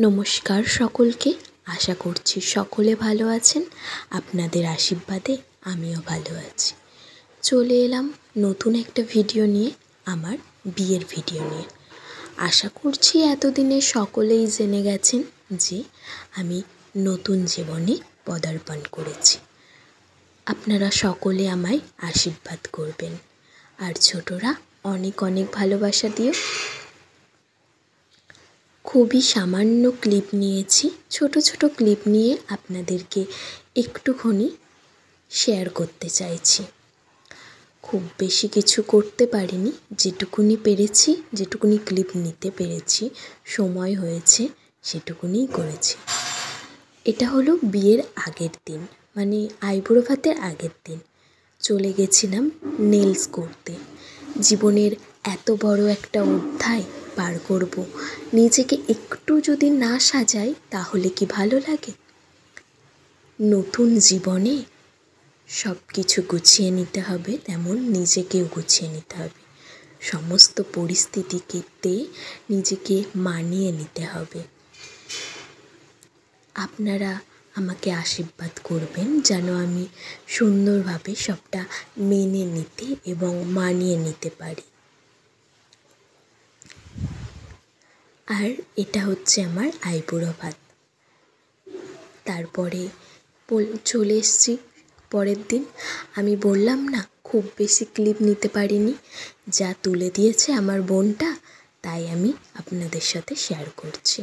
নমস্কার সকলকে। আশা করছি সকলে ভালো আছেন। আপনাদের আশীর্বাদে আমিও ভালো আছি। চলে এলাম নতুন একটা ভিডিও নিয়ে, আমার বিয়ের ভিডিও নিয়ে। আশা করছি এতদিনে সকলেই জেনে গেছেন যে আমি নতুন জীবনে পদার্পণ করেছি। আপনারা সকলে আমায় আশীর্বাদ করবেন, আর ছোটরা অনেক অনেক ভালোবাসা দিও। খুবই সামান্য ক্লিপ নিয়েছি, ছোট ছোট ক্লিপ নিয়ে আপনাদেরকে একটুখানি শেয়ার করতে চাইছি। খুব বেশি কিছু করতে পারিনি, যেটুকুনি পেরেছি, যেটুকুনি ক্লিপ নিতে পেরেছি, সময় হয়েছে সেটুকুনিই করেছি। এটা হলো বিয়ের আগের দিন, মানে আইবুড়ো ভাতের আগের দিন। চলে গেছিলাম নেলস করতে। জীবনের এত বড় একটা অধ্যায় পার করব, নিজেকে একটু যদি না সাজাই তাহলে কি ভালো লাগে? নতুন জীবনে সব কিছু গুছিয়ে নিতে হবে, তেমন নিজেকেও গুছিয়ে নিতে হবে। সমস্ত পরিস্থিতিতে নিজেকে মানিয়ে নিতে হবে। আপনারা আমাকে আশীর্বাদ করবেন যেন আমি সুন্দরভাবে সবটা মেনে নিতে এবং মানিয়ে নিতে পারি। আর এটা হচ্ছে আমার আইবুড়ো ভাত। তারপরে চলে এসেছি পরের দিন। আমি বললাম না, খুব বেশি ক্লিপ নিতে পারিনি, যা তুলে দিয়েছে আমার বোনটা তাই আমি আপনাদের সাথে শেয়ার করছি।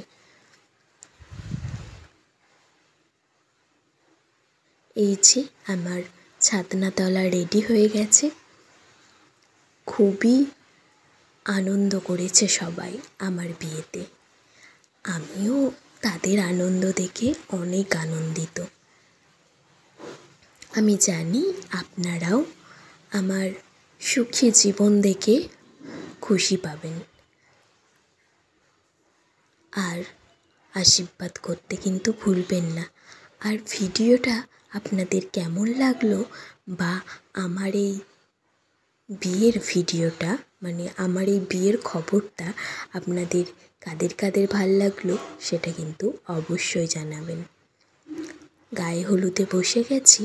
এই যে আমার ছাতনাতলা রেডি হয়ে গেছে। খুবই আনন্দ করেছে সবাই আমার বিয়েতে। আমিও তাদের আনন্দ দেখে অনেক আনন্দিত। আমি জানি আপনারাও আমার সুখী জীবন দেখে খুশি পাবেন। আর আশীর্বাদ করতে কিন্তু ভুলবেন না। আর ভিডিওটা আপনাদের কেমন লাগলো, বা আমার এই বিয়ের ভিডিওটা, মানে আমার এই বিয়ের খবরটা আপনাদের কাদের কাদের ভাল লাগলো সেটা কিন্তু অবশ্যই জানাবেন। গায়ে হলুদে বসে গেছি,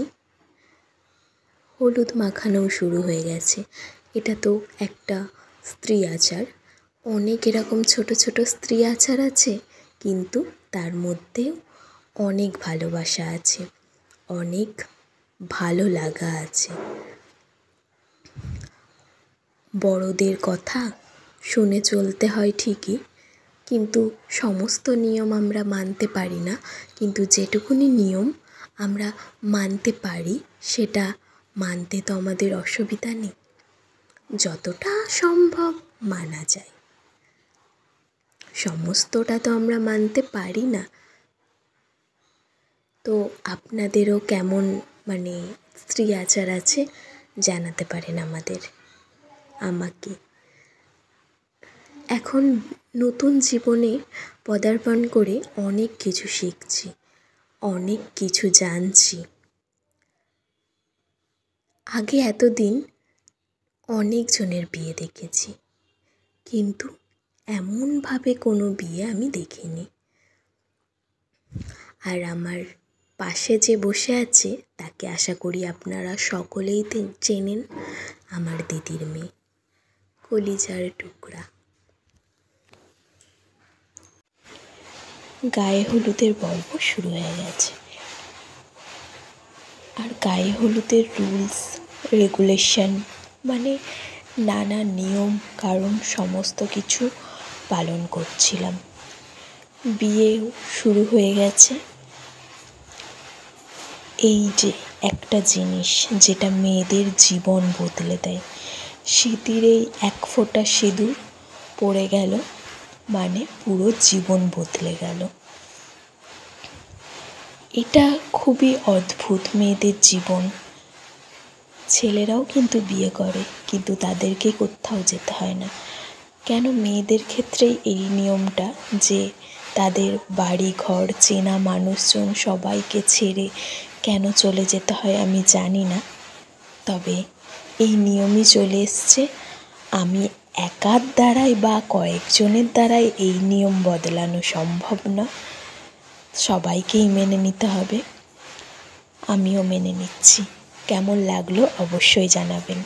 হলুদ মাখানোও শুরু হয়ে গেছে। এটা তো একটা স্ত্রী আচার। অনেক এরকম ছোট ছোট স্ত্রী আচার আছে, কিন্তু তার মধ্যেও অনেক ভালোবাসা আছে, অনেক ভালো লাগা আছে। বড়দের কথা শুনে চলতে হয় ঠিকই, কিন্তু সমস্ত নিয়ম আমরা মানতে পারি না। কিন্তু যেটুকুনি নিয়ম আমরা মানতে পারি সেটা মানতে তো আমাদের অসুবিধা নেই। যতটা সম্ভব মানা যায়, সমস্তটা তো আমরা মানতে পারি না। তো আপনাদেরও কেমন মানে স্ত্রী আচার আছে জানাতে পারেন আমাকে। এখন নতুন জীবনে পদার্পণ করে অনেক কিছু শিখছি, অনেক কিছু জানছি। আগে এতদিন অনেকজনের বিয়ে দেখেছি, কিন্তু এমনভাবে কোনো বিয়ে আমি দেখিনি। আর আমার পাশে যে বসে আছে তাকে আশা করি আপনারা সকলেই চেনেন, আমার দিদির মেয়ে, কলিজার টুকরা। গায়ে হলুদের পর্ব শুরু হয়ে গেছে। আর গায়ে হলুদের রুলস রেগুলেশন, মানে নানা নিয়ম কারণ সমস্ত কিছু পালন করছিলাম। বিয়েও শুরু হয়ে গেছে। এই যে একটা জিনিস যেটা মেয়েদের জীবন বদলে দেয়, স্মৃতির এই এক ফোঁটা সিঁদুর পড়ে গেল মানে পুরো জীবন বদলে গেল। এটা খুবই অদ্ভুত মেয়েদের জীবন। ছেলেরাও কিন্তু বিয়ে করে, কিন্তু তাদেরকে কোথাও যেতে হয় না। কেন মেয়েদের ক্ষেত্রে এই নিয়মটা যে তাদের বাড়ি ঘর, চেনা মানুষজন সবাইকে ছেড়ে কেন চলে যেতে হয় আমি জানি না, তবে এই নিয়মই চলে এসছে। আমি একার দ্বারাই বা কয়েকজনের দ্বারাই এই নিয়ম বদলানো সম্ভব না। সবাইকেই মেনে নিতে হবে। আমিও মেনে নিচ্ছি। কেমন লাগলো অবশ্যই জানাবেন।